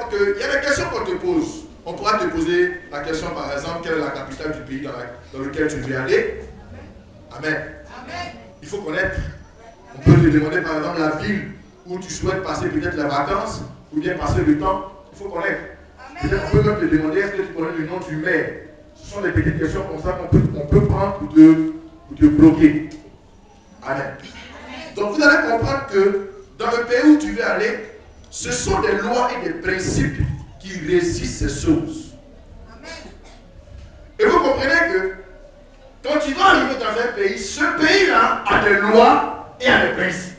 compte qu'il y a des questions qu'on te pose. On pourra te poser la question, par exemple, quelle est la capitale du pays dans lequel tu veux aller. Amen. Il faut connaître. On peut te demander, par exemple, la ville où tu souhaites passer peut-être les vacances ou bien passer le temps. Il faut connaître. Peut-être on peut même te demander, est-ce que tu connais le nom du maire? Ce sont des petites questions comme ça qu'on peut prendre pour te bloquer. Amen. Donc vous allez comprendre que dans le pays où tu veux aller, ce sont des lois et des principes qui régissent ces choses. Et vous comprenez que quand tu vas arriver dans un pays, ce pays-là a des lois et a des principes.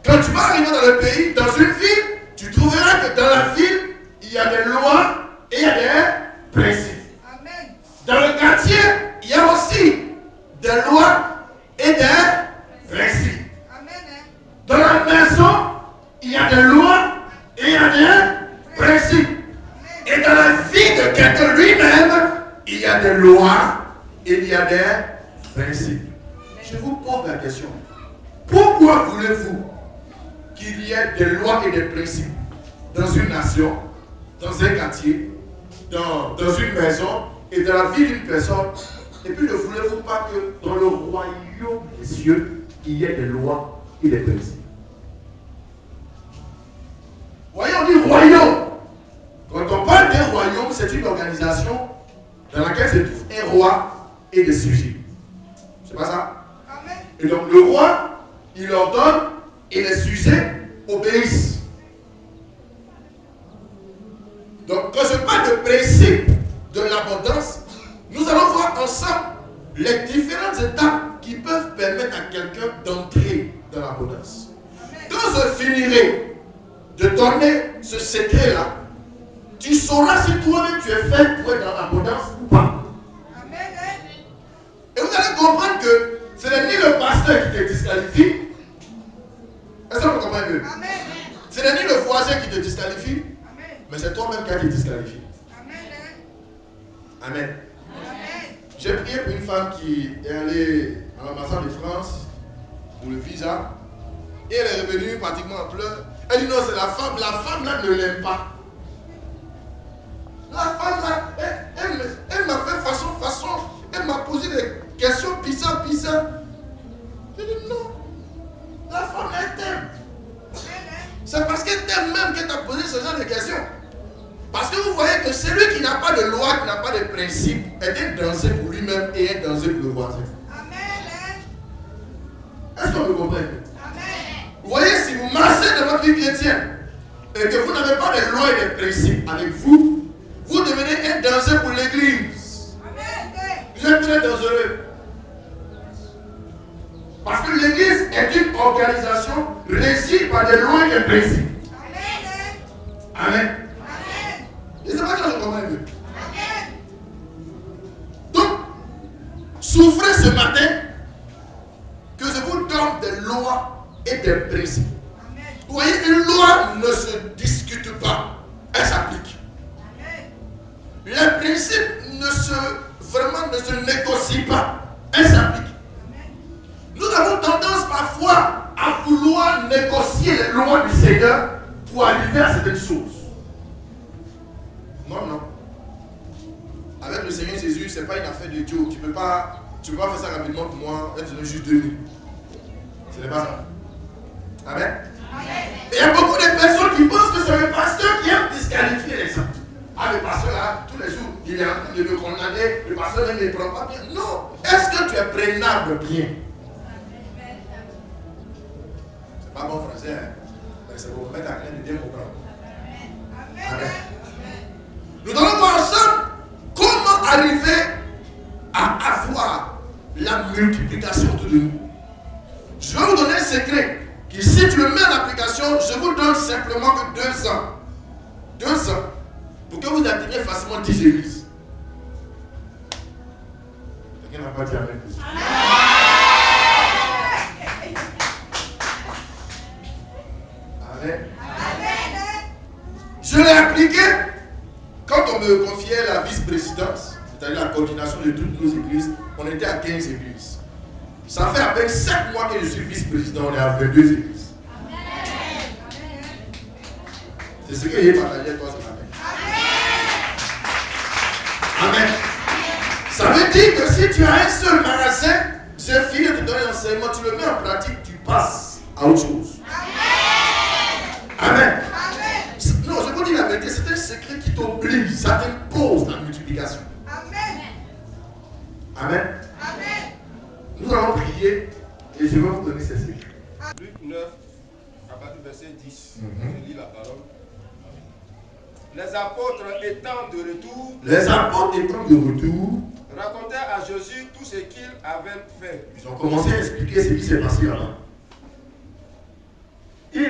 Quand tu vas arriver dans le pays, dans une ville, tu trouveras que dans la ville, il y a des lois et il y a des principes. Dans le quartier, il y a aussi des lois et des principes. Dans la maison, il y a des lois et il y a des principes. Et dans la vie de quelqu'un lui-même, il y a des lois et il y a des principes. Je vous pose la question. Pourquoi voulez-vous qu'il y ait des lois et des principes dans une nation, dans un quartier, dans une maison et dans la vie d'une personne? Et puis ne voulez-vous pas que dans le royaume des cieux, il y ait des lois et des principes? Voyons, on dit royaume. Quand on parle d'un royaume, c'est une organisation dans laquelle se trouve un roi et des sujets. C'est pas ça? Amen. Et donc le roi, il ordonne et les sujets obéissent. Donc quand je parle de principe de l'abondance, nous allons voir ensemble les différentes étapes qui peuvent permettre à quelqu'un d'entrer dans l'abondance. Quand je finirai de donner ce secret-là, tu sauras si toi-même tu es fait pour être dans l'abondance ou pas. Et vous allez comprendre que ce n'est ni le pasteur qui te disqualifie. Est-ce que vous comprenez mieux? Ce n'est ni le voisin qui te disqualifie, mais c'est toi-même qui te disqualifie. Amen. J'ai prié pour une femme qui est allée à l'ambassade de France pour le visa. Et elle est revenue pratiquement en pleurs. Elle dit non, c'est la femme là ne l'aime pas. La femme là, elle m'a fait façon, elle m'a posé des questions bizarres. Je dis non, la femme elle t'aime. C'est parce qu'elle t'aime même qu'elle t'a posé ce genre de questions. Parce que vous voyez que celui qui n'a pas de loi, qui n'a pas de principe, est un danger pour lui-même et un danger pour le voisin. Amen. Est-ce qu'on me comprend? Vous voyez, si vous marchez dans votre vie chrétienne et que vous n'avez pas de loi et de principes avec vous, vous devenez un danger pour l'église. Vous êtes très dangereux. Parce que l'église est une organisation régie par des lois et des principes. Amen. Et c'est pas que je comprends mieux. Donc, souffrez ce matin que je vous donne des lois et des principes. Vous voyez, une loi ne se discute pas, elle s'applique. Les principes ne se négocient pas, elle s'applique. Nous avons tendance parfois à vouloir négocier les lois du Seigneur pour arriver à certaines choses. Non. Avec le Seigneur Jésus, ce n'est pas une affaire de Dieu. Tu ne peux pas faire ça rapidement pour moi, être juste 2 minutes. Ce n'est pas ça. Amen. Et il y a beaucoup de personnes qui pensent que c'est le pasteur qui aime disqualifier les gens. Ah, le pasteur là, tous les jours, il est en train de me condamner, le pasteur ne me prend pas bien. Non. Est-ce que tu es prénable bien? C'est pas bon français, hein? Mais c'est pour vous mettre à craindre de bien comprendre. Amen. Nous allons voir ensemble comment arriver à avoir la multiplication autour de nous. Je vais vous donner un secret. Que si tu le mets en application, je vous donne simplement que 2 ans. 2 ans. Pour que vous atteigniez facilement 10 églises. Quelqu'un n'a pas dit amen. Amen. Je l'ai appliqué quand on me confiait la vice-présidence, c'est-à-dire la coordination de toutes nos églises. On était à 15 églises. Ça fait à peine 7 mois que je suis vice-président, on est à 22 églises. C'est ce que j'ai partagé avec toi ce matin. Amen. Ça veut dire que si tu as un seul magasin, ce fil te donne l'enseignement, tu le mets en pratique, tu passes à autre chose. Amen. Non, je vous dis la vérité, c'est un secret qui t'oblige, ça t'impose la multiplication. Amen. Nous allons prier et je vais vous donner ces secrets. Luc 9, à partir du verset 10, je lis la parole. Les apôtres étant de retour, racontèrent à Jésus tout ce qu'ils avaient fait. Ils ont commencé à expliquer ce qui s'est passé là-bas. Il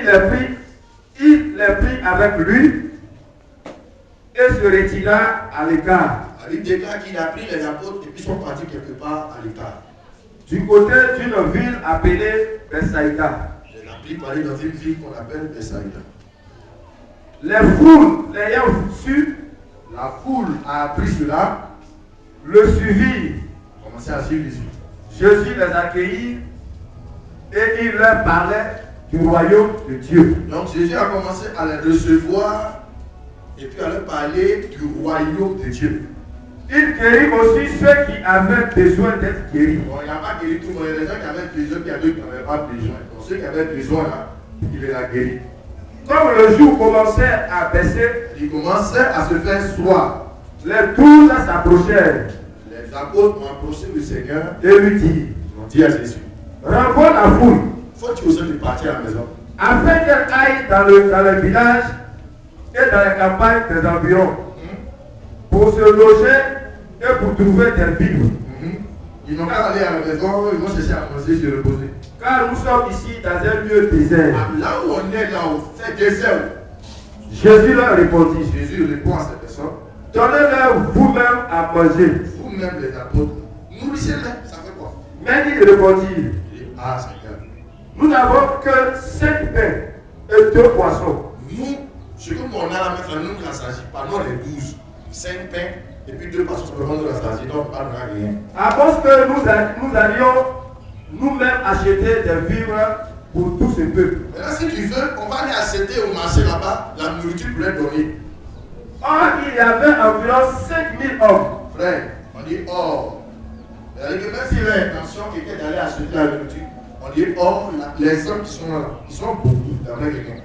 les prit avec lui et se retira à l'écart. Il déclare qu'il a pris les apôtres et puis sont partis quelque part à l'écart. Du côté d'une ville appelée Bethsaïda. Il a pris pour aller dans une ville qu'on appelle Bethsaïda. Les foules l'ayant su, La foule a appris cela, le suivirent. commencé à suivre Jésus. Jésus les accueillit et il leur parlait du royaume de Dieu. Donc Jésus a commencé à les recevoir et puis à leur parler du royaume de Dieu. Il guérit aussi ceux qui avaient besoin d'être guéris. Bon, il n'a pas guéri tout le monde. Il y a des gens qui avaient besoin, il y a d'autres qui n'avaient pas besoin. Donc ceux qui avaient besoin là, il les a guéris. Comme le jour commençait à baisser, Il commençait à se faire soir. les 12 s'approchèrent Les apôtres ont approché le Seigneur et lui dirent, ils ont dit à Jésus, renvoie la foule, faut-il aussi de partir à la maison afin qu'elle aille dans le village et dans les campagnes des environs, pour se loger et pour trouver des vivres. Ils n'ont qu'à aller à la maison, ils vont chercher à manger, se reposer. Car nous sommes ici dans un lieu désert. Là où on est, là où c'est désert. Jésus leur répondit, Jésus répond à cette personne, donnez-leur vous-même à manger. vous-même les apôtres, nourrissez-les, ça fait quoi? Mais ils répondirent, Il dit, ah Seigneur, nous n'avons que 5 pains et 2 poissons. nous, ce que nous on a là maintenant, nous ne rassasions pas, non les 12, 5 pains et puis 2 poissons, simplement nous rassasions, donc on ne parle de rien. Avant que nous allions nous-mêmes acheter des vivres pour tout ce peuple. Maintenant, si tu veux, on va aller acheter au marché là-bas la nourriture pour les donner. Or, il y avait environ 5000 hommes. Frère, on dit or. C'est-à-dire que même si l'intention était d'aller acheter la nourriture, on dit or, les hommes qui sont là, ils sont beaucoup, d'après quelqu'un.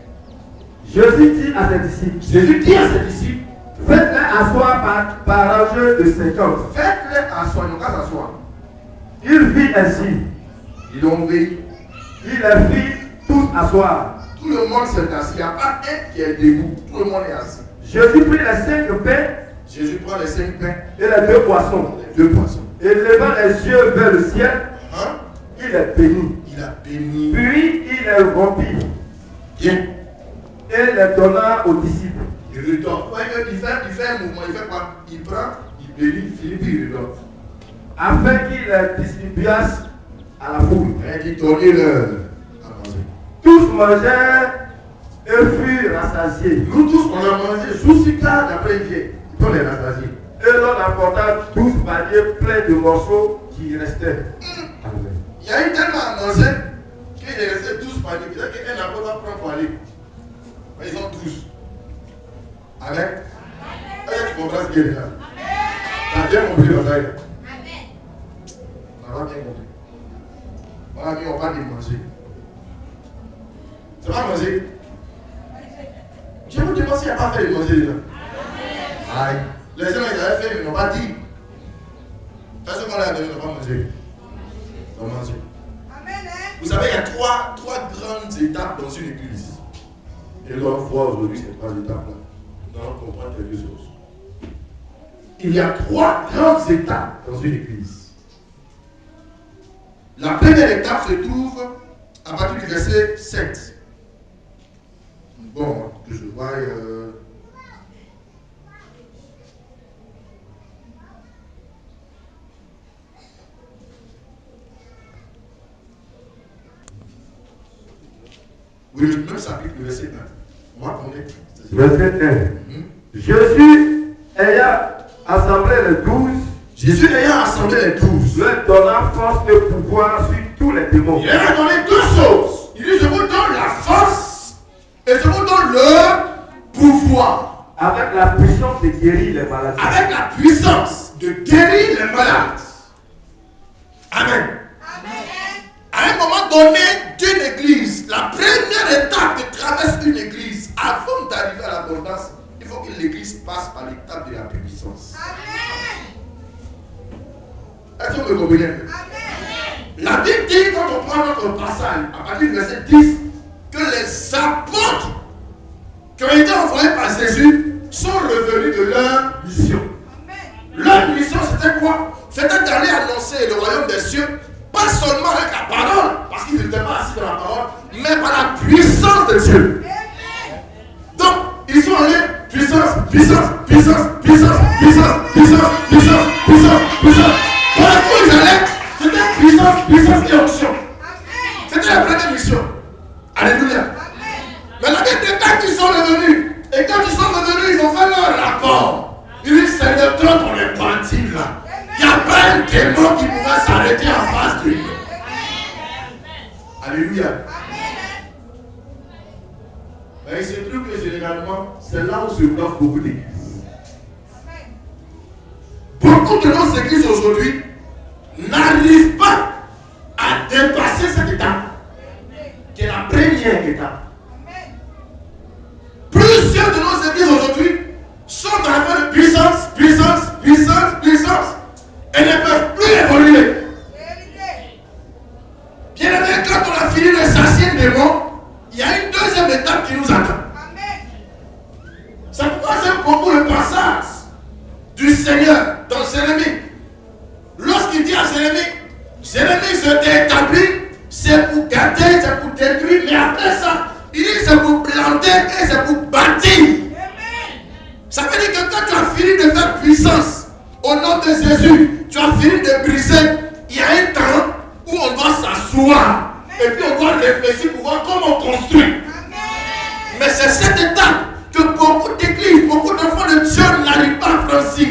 Jésus dit à ses disciples, Jésus dit à ses disciples, faites-les asseoir par rangée de 50. faites-les asseoir, ils n'ont qu'à s'asseoir. Il fit ainsi. Ils l'ont obéi. Il les fit tous asseoir. Tout le monde s'est assis, il n'y a pas un qui est debout, tout le monde est assis. Jésus prit les 5 pains Jésus prend les 5 pains, et les 2 poissons. les 2 poissons. Et levant les yeux vers le ciel, il les bénit. Il a béni. Puis il les rompit Bien. et les donna aux disciples. Il redonne. Il fait un mouvement, il fait quoi? Il prend, il bénit, il finit, puis il redonne. Afin qu'il les distribuasse à la foule. Il dit donnez-leur à manger. Tous mangèrent et furent rassasiés. Nous tous, on a mangé sous 6 quarts d'après-midi. On est rassasiés. Et l'on apporta 12 paniers pleins de morceaux qui restaient. Amen. Il y a eu tellement à manger qu'il est resté 12 paniers. C'est-à-dire qu'un apôtre va prendre pour aller. Mais ils ont 12. Amen. Est-ce que tu comprends ce qu'il y a là? Tu as bien compris le travail. On a bien compris. Mon ami, on va les manger. Ça va manger? Je vous demande s'il n'y a pas fait de manger là. Aïe. Les gens ils avaient fait, ils n'ont pas dit. Parce qu'on a donné, ils n'ont pas mangé. Ils ont mangé. Vous savez, il y a trois grandes étapes dans une église. Et nous allons voir aujourd'hui ces 3 étapes-là. Nous allons comprendre quelque chose. Il y a 3 grandes étapes dans une église. La première étape se trouve à partir du verset 7. Bon, que je vois. Oui, le 9 chapitre, le verset 1. On va connaître. Verset 1. Jésus ayant assemblé les 12, Jésus ayant assemblé les 12, leur donna force et pouvoir sur tous les démons. il leur a donné 2 choses. Il dit, je vous donne la force et je vous donne le pouvoir. Avec la puissance de guérir les malades. Avec la puissance de guérir les malades. Amen. À un moment donné d'une église, la première étape que traverse une église, avant d'arriver à l'abondance, il faut que l'église passe par l'étape de la puissance. Est-ce que vous me comprenez? La Bible dit, quand on prend notre passage, à partir du verset 10, que les apôtres qui ont été envoyés par Jésus sont revenus de leur mission. Leur mission, c'était quoi? C'était d'aller annoncer le royaume des cieux, pas seulement avec la parole, parce qu'ils n'étaient pas assis dans la parole, mais par la puissance de Dieu. Donc, ils sont allés, puissance, puissance, puissance, puissance, puissance, puissance, puissance, puissance, puissance. Partout où ils allaient, c'était puissance, puissance et onction. C'était la première mission. Alléluia. Mais la Bible dit quand ils sont revenus, et quand ils sont revenus, ils ont fait leur rapport. Ils disent, c'est le temps qu'on est parti là. Il n'y a pas un démon qui pouvait s'arrêter en face de nous. Alléluia. Mais il se trouve que généralement, c'est là où se trouvent beaucoup d'églises. Beaucoup de nos églises aujourd'hui n'arrivent pas à dépasser cette étape, qui est la première étape. Plusieurs de nos églises aujourd'hui sont dans la phase de puissance, puissance, puissance, puissance, et ne peuvent plus évoluer. Bien aimé, quand on a fini de satier le démon, il y a une deuxième étape qui nous attend. C'est pourquoi j'aime beaucoup le passage du Seigneur dans Jérémie. Lorsqu'il dit à Jérémie, Jérémie se établit, c'est pour gâter, c'est pour détruire, mais après ça, il dit c'est pour planter et c'est pour bâtir. Ça veut dire que quand tu as fini de faire puissance au nom de Jésus, tu as fini de briser, il y a un temps où on doit s'asseoir et puis on doit réfléchir pour voir comment on construit. Mais c'est cette étape que beaucoup d'églises, beaucoup d'enfants de Dieu n'arrivent pas à franchir.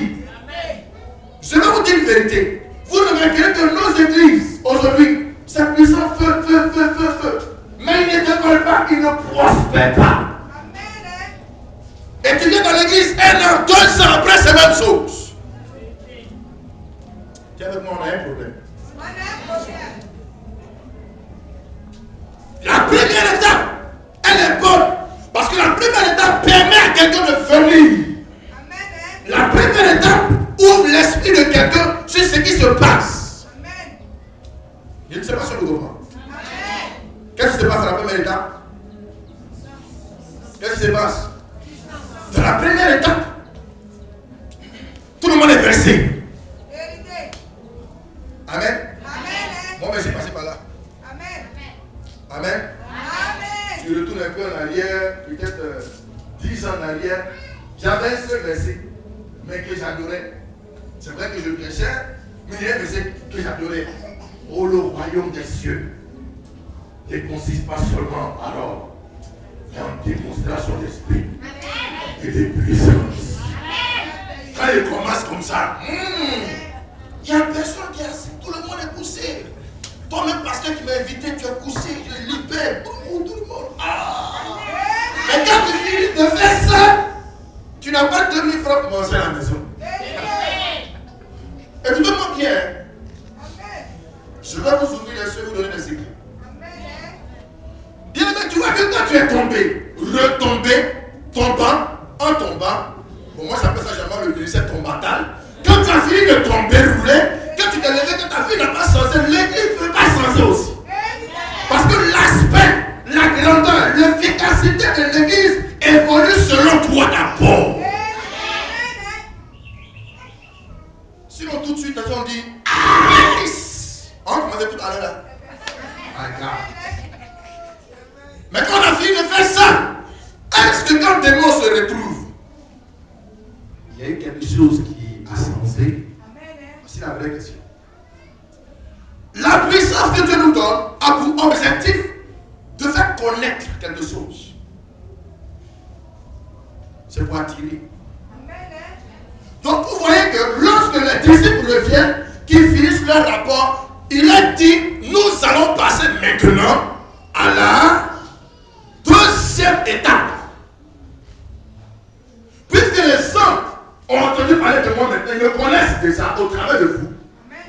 Je vais vous dire une vérité. Vous remarquerez que nos églises aujourd'hui, c'est puissant, feu, feu, feu, feu, feu. Mais ils ne développent pas, ils ne prospèrent pas. Et tu viens dans l'église 1 an, 2 ans après, c'est la même chose. Tiens, avec moi, on a un problème. La première étape, elle est bonne. Parce que la première étape permet à quelqu'un de venir. La première étape ouvre l'esprit de quelqu'un sur ce qui se passe. Je ne sais pas si vous comprenez. Qu'est-ce qui se passe à la première étape? Qu'est-ce qui se passe? Dans la première étape, tout le monde est versé. Amen. Moi, mais j'ai passé par là. Amen. Je retourne un peu en arrière, peut-être 10 ans en arrière. J'avais un seul verset, mais que j'adorais. C'est vrai que je prêchais, mais il y a un verset que j'adorais. Oh, le royaume des cieux ne consiste pas seulement en parole, mais en démonstration d'esprit et de puissance. Quand il commence comme ça, il y a personne qui est assis, tout le monde est poussé. Toi-même, pasteur qui m'a invité, tu es poussé, je libère tout le monde. Mais quand tu finis de faire ça, tu n'as pas 2000 francs pour manger à la maison. Et tu me demandes bien. Je vais vous ouvrir les yeux, vous donner des secrets. Bien aimé, tu vois que quand tu es tombé, retombé, tombant, en tombant, bon, moi j'appelle ça généralement le ministère tombatal. Quand tu as fini de tomber, rouler, quand tu t'es levé, que ta vie n'a pas changé, l'église ne peut pas changer aussi. Parce que l'aspect, la grandeur, l'efficacité de l'église évolue selon toi d'abord. Sinon tout de suite, on dit Alice. On commençait tout à l'heure là. Mais quand on a fini de faire ça, est-ce que quand le démon se retrouve, il y a eu quelque chose qui a changé? C'est la vraie question. La puissance que Dieu nous donne a pour objectif de faire connaître quelque chose. C'est pour attirer. Donc vous voyez que lorsque les disciples reviennent, qu'ils finissent leur rapport, il a dit, nous allons passer maintenant à la deuxième étape. ont entendu parler de moi maintenant, ils me connaissent déjà au travers de vous.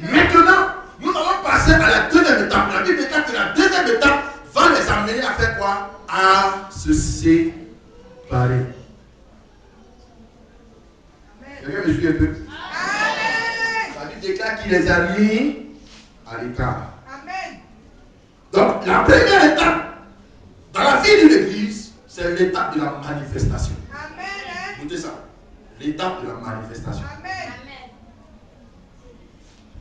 Maintenant, nous allons passer à la deuxième étape. La Bible déclare que la deuxième étape va les amener à faire quoi? À se séparer. Quelqu'un me suit un peu? La Bible déclare qu'il les a mis à l'écart. Donc, la première étape dans la vie d'une église, c'est l'étape de la manifestation. Écoutez ça. L'étape de la manifestation.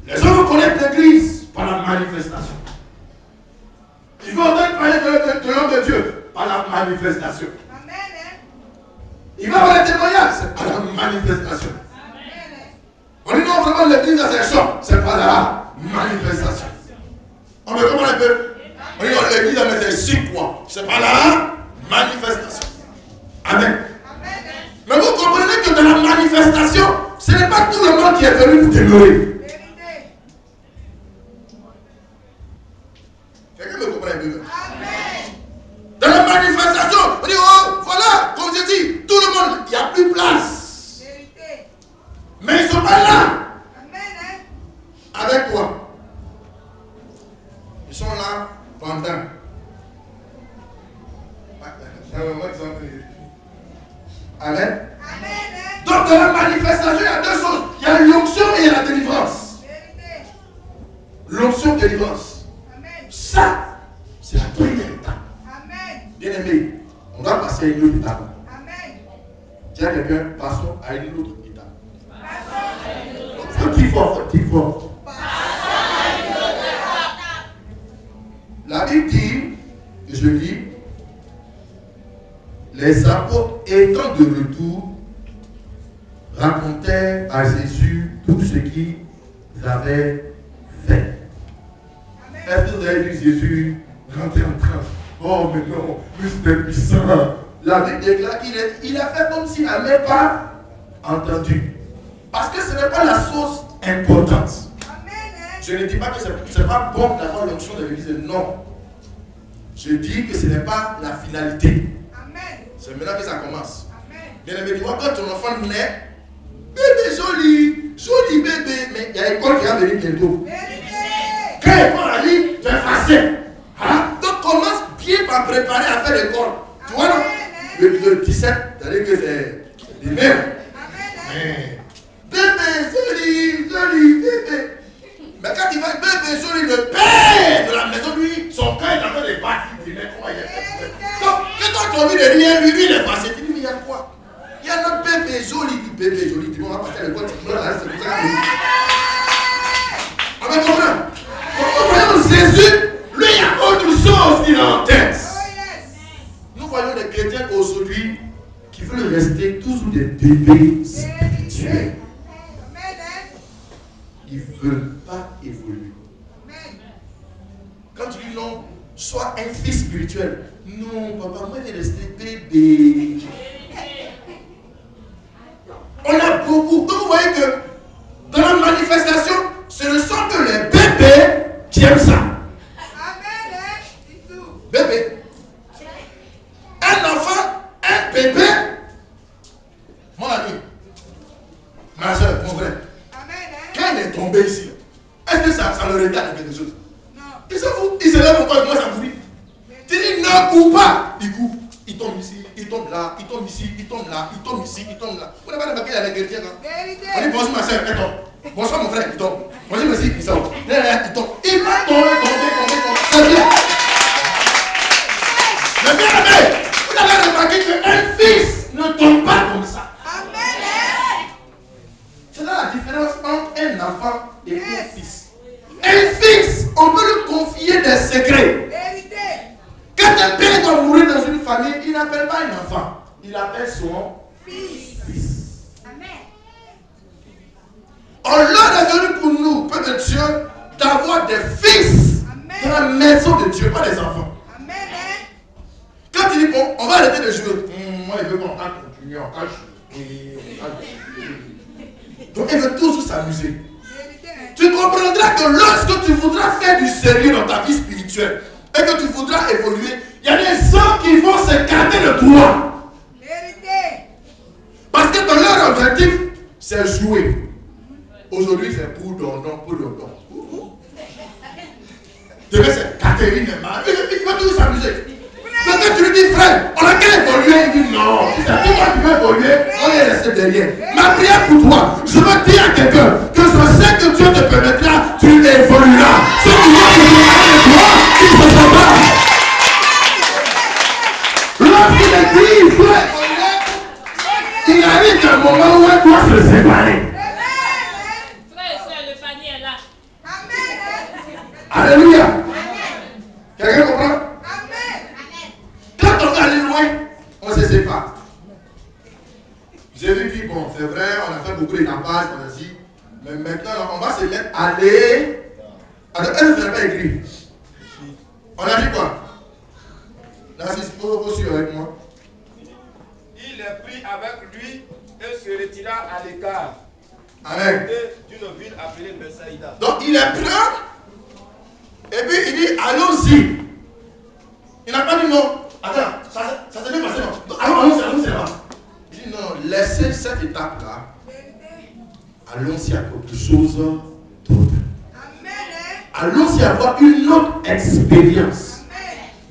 Les gens vont connaître l'église par la manifestation. Ils vont entendre parler de l'homme de Dieu par la manifestation. Il va avoir des témoignages, c'est par la manifestation. On dit non, vraiment l'église à ses champs, c'est par la manifestation. On me comprend un peu? On dit non, l'église à ses 6 quoi, c'est par la manifestation. Amen. Mais vous comprenez que dans la manifestation, ce n'est pas tout le monde qui est venu pour demeurer. Quelqu'un me comprend un peu? Dans la manifestation, on dit oh, voilà, comme je dis, tout le monde, il n'y a plus place. Mais ils ne sont pas là. Avec toi. Ils sont là pendant. Amen. Donc dans la manifestation, il y a deux choses. Il y a l'onction et il y a la délivrance. L'onction, délivrance. Ça, c'est la première étape. Bien aimé, on va passer à une autre étape. Dis à quelqu'un, passons à une autre étape. Faut dire fort. La Bible dit, et je lis, les apôtres étant de retour racontèrent à Jésus tout ce qu'ils avaient fait. Est-ce que vous avez vu Jésus rentrer en train? Oh mais non, mais c'était puissant. La Bible déclare qu'il a fait comme s'il n'avait pas entendu. Parce que ce n'est pas la chose importante. Je ne dis pas que ce n'est pas bon d'avoir l'onction de l'église. Non. Je dis que ce n'est pas la finalité. C'est maintenant que ça commence. Bien aimé, tu vois, quand ton enfant naît, bébé joli bébé, mais il y a l'école qui va venir bientôt. Quand l'école arrive, tu es facile. Donc commence bien par préparer à faire l'école. Tu vois, non? Le 17, c'est-à-dire que c'est des mères. Bébé joli bébé. Mais quand il va bébé joli, le père de la maison, lui, son cœur est en train de battre. Il dit, mais comment il est? Donc, quand tu as envie de rien, lui, il est passé. Tu dis, mais il y a quoi? Il y a notre bébé joli. Tu dis, on va partir à l'école, tu vois, là, c'est pour ça. On va comprendre. Pour Jésus, lui, il y a autre chose qu'il a en tête. Nous voyons des chrétiens aujourd'hui qui veulent rester toujours des bébés spirituels. Ils ne veulent pas évoluer. Quand tu dis non, sois un fils spirituel. Non, papa, moi je vais rester bébé. On a beaucoup. Donc vous voyez que dans la manifestation, ce ne sont que les bébés qui aiment ça. Bébé. Un enfant, un bébé. Mon ami, ma soeur, mon frère. Quand il est tombé ici, est-ce que ça le regarde quelque chose? Non. Il s'en fout. Il se lève encore, moi ça courit. Tu dis ne cours pas. Il court. Il tombe ici, il tombe là, il tombe ici, il tombe là, il tombe ici, il tombe là. Vous n'avez pas remarqué, il y a les chrétiens. On dit bonjour ma soeur, elle tombe. Bonsoir mon frère, il tombe. Bonjour monsieur, il tombe. Il tombe. Il va tomber. C'est bien. Mais bien aimé, vous avez remarqué qu'un fils ne tombe pas comme ça. C'est là la différence entre un enfant et un fils. Un fils, on peut lui confier des secrets. Quand un père doit mourir dans une famille, il n'appelle pas un enfant, il appelle son fils. On est venu pour nous, peuple de Dieu, d'avoir des fils dans la maison de Dieu, pas des enfants. Quand il dit bon, on va arrêter de jouer. Moi, il veut qu'on continue, on va jouer. Donc il veut toujours s'amuser. Tu comprendras que lorsque tu voudras faire du sérieux dans ta vie spirituelle et que tu voudras évoluer, il y a des gens qui vont s'écarter de toi. Parce que dans leur objectif, c'est joué. Aujourd'hui, c'est pour dondon, pour dondon. Demain, c'est Catherine et Marie. Il va toujours s'amuser. Mais quand tu lui dis, frère, on a qu'à évoluer, il dit non. C'est toi qui veux évoluer, on est resté derrière. Ma prière pour toi, je veux dire à quelqu'un que je sais que Dieu te permettra, tu évolueras. Ce qui va te permettre de toi, il se saura. Lorsqu'il est dit, il arrive un moment où elle doit se séparer. Le panier est là. Alléluia. Quelqu'un comprend? Quand on va aller loin, on se sépare. J'ai vu dit, bon, c'est vrai, on a fait beaucoup d'étapages, on a dit, mais maintenant, on va se mettre à aller. Alors, elle ne pas écrit. On a dit quoi? Là, c'est faut suivre avec moi. Il est pris avec lui et se retira à l'écart. Amen. D'une ville appelée Bethsaïda. Donc, il est plein. Et puis, il dit, allons-y. Il n'a pas dit non. Attends, ça s'est bien passé, non? Allons-y là-bas. Il dit non, laissez cette étape-là. Allons-y à quelque chose d'autre. Allons-y avoir une autre expérience.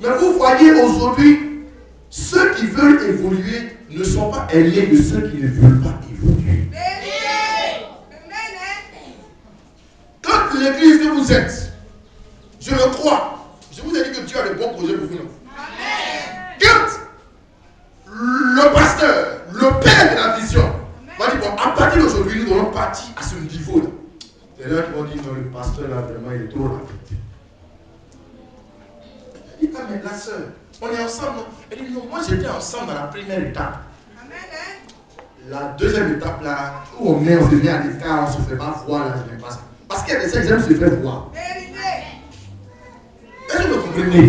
Mais vous voyez aujourd'hui, ceux qui veulent évoluer ne sont pas alliés de ceux qui ne veulent pas évoluer. Quand l'église que vous êtes, je le crois, je vous ai dit que Dieu a de bons projets pour vous. Non? Quand le pasteur, le père de la vision, va dire, bon, à partir d'aujourd'hui, nous allons partir à ce niveau-là. C'est là qu'ils vont dire, non, le pasteur là, vraiment, il est trop rapide. Il dit, ah, mais la soeur, on est ensemble. Elle dit, non, moi j'étais ensemble dans la première étape. La deuxième étape là, où on se met à l'écart, on ne se fait pas voir, là, je n'aime pas ça. Parce qu'il y a des gens qui aiment se faire voir. Est-ce que vous comprenez?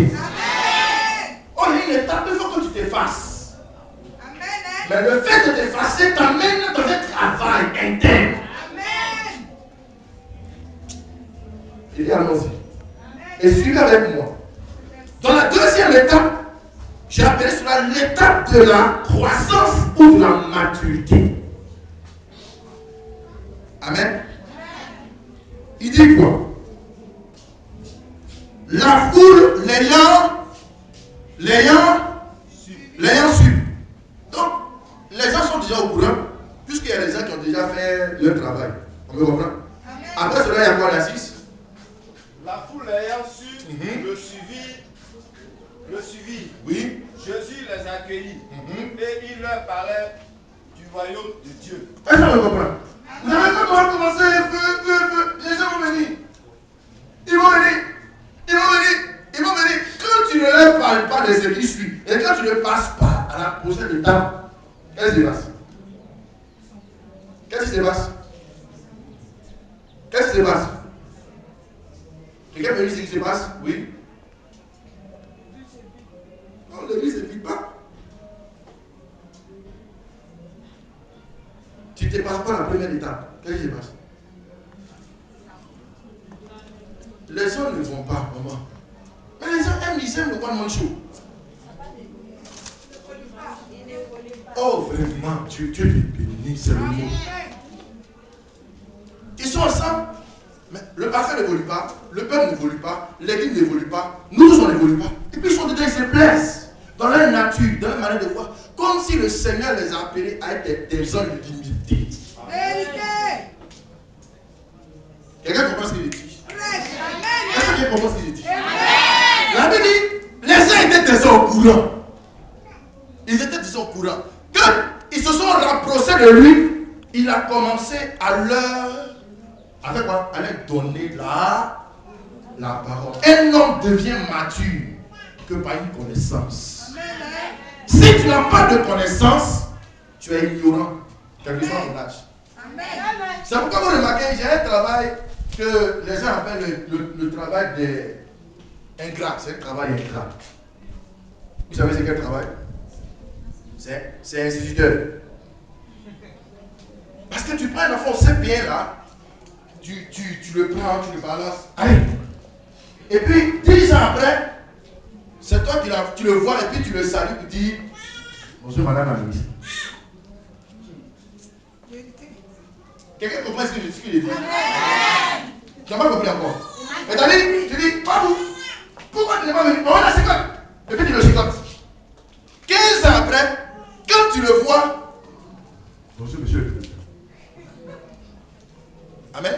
On est une étape, il faut que tu t'effaces. Mais le fait de t'effacer t'amène dans un travail interne. Il dit, allons-y. Et suivez avec moi. Dans la deuxième étape, j'ai appelé cela l'étape de la croissance ou de la maturité. Amen. Il dit quoi? La foule l'ayant su. Donc, les gens sont déjà au courant, puisqu'il y a des gens qui ont déjà fait leur travail. On me comprend? Après cela, il y a quoi la 6? La foule l'ayant su, le suivit. Oui. Jésus les accueillit. Et il leur parlait du royaume de Dieu. Est-ce que vous comprenez? Vous n'avez pas encore commencé, les gens vont venir. Ils vont venir. Quand tu ne leur parles pas de ce qui suit, et quand tu ne passes pas à la prochaine étape, qu'est-ce qui se passe? Qu'est-ce qui se passe? Quelqu'un peut dire ce qui se passe? Oui. Non, l'église ne vit pas. Tu ne te passes pas la première étape. Qu'est-ce qui se passe? Les gens ne vont pas, maman. Mais les gens aiment le one-man show. Oh, vraiment, Dieu te bénit, c'est le mot. Ils sont ensemble, mais le pasteur n'évolue pas, le peuple n'évolue pas, l'église n'évolue pas, nous tous on n'évolue pas. Et puis ils sont dedans, ils se plaisent dans leur nature, dans leur manière de voir, comme si le Seigneur les a appelés à être des hommes de dignité. Quelqu'un comprend ce qu'il dit? Est-ce que quelqu'un comprend ce qu'il dit? La Bible dit, les uns étaient déjà au courant. Ils étaient déjà au courant. Quand ils se sont rapprochés de lui, il a commencé à leur... Avec quoi? À leur donner la parole. Un homme devient mature que par une connaissance. Si tu n'as pas de connaissance, tu es ignorant. Quel que soit ton âge. C'est pourquoi vous remarquez, j'ai un travail que les gens appellent le travail des ingrats. C'est un travail ingrat. Vous savez c'est quel travail? C'est instituteur. Parce que tu prends un enfant, c'est bien là. Tu le prends, tu le balances. Allez. Et puis, 10 ans après, c'est toi qui tu le vois et puis tu le salues et tu dis bonjour madame la ministre. Quelqu'un comprend ce que je dis? Tu n'as pas compris encore. Mais tu dis, pas vous. Pourquoi tu n'es pas venu? On a 50. Et puis tu le chicotes. 15 ans après, quand tu le vois, bonjour monsieur le président. Amen.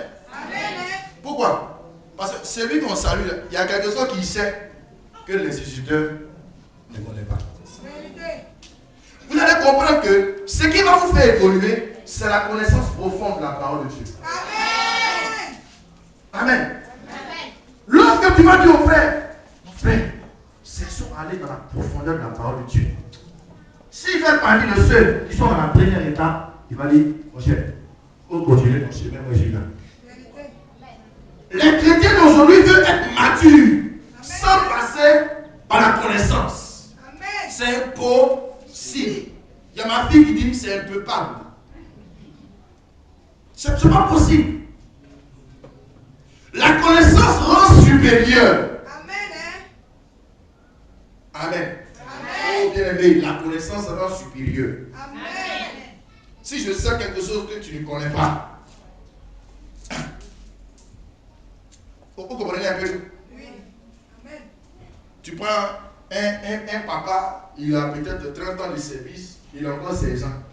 Pourquoi? Parce que celui qu'on salue, il y a quelque chose qui sait que l'instituteur ne connaît pas. Vous allez comprendre que ce qui va vous faire évoluer, c'est la connaissance profonde de la parole de Dieu. Amen. Lorsque tu vas dire au frère, mon frère, cessons d'aller dans la profondeur de la parole de Dieu. S'il fait partie de ceux qui sont dans la première étape, il va dire, mon cher, il faut continuer ton chemin, moi je suis là. Les chrétiens d'aujourd'hui veulent être matures sans passer par la connaissance. C'est impossible. Il y a ma fille qui dit c'est un peu pas. C'est pas possible. La connaissance rend supérieur. Amen. Oh bien aimé, la connaissance rend supérieur. Si je sais quelque chose que tu ne connais pas, vous comprenez un peu? Oui. Amen. Tu prends un papa, il a peut-être 30 ans de service, il a encore 16 ans.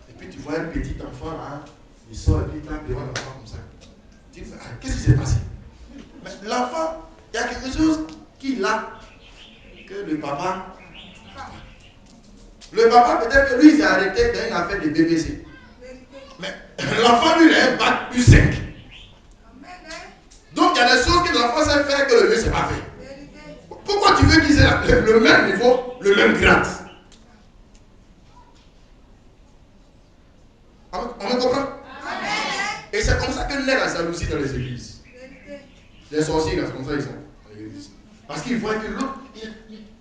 Et puis tu vois un petit enfant là, il sort et puis il tape devant l'enfant comme ça. Tu dis, ah, qu'est-ce qui s'est passé? Mais l'enfant, il y a quelque chose qu'il a que le papa. Le papa, peut-être que lui, il s'est arrêté dans une affaire de BBC. Mais l'enfant, lui, il a un bac plus 5. Donc il y a des choses que l'enfant sait faire que le vieux ne sait pas faire. Pourquoi tu veux qu'ils aient le même niveau, le même grade? On me comprend? Et c'est comme ça que naît la jalousie dans les églises. Les sorciers, c'est comme ça ils sont dans l'église. Parce qu'ils voient que l'autre,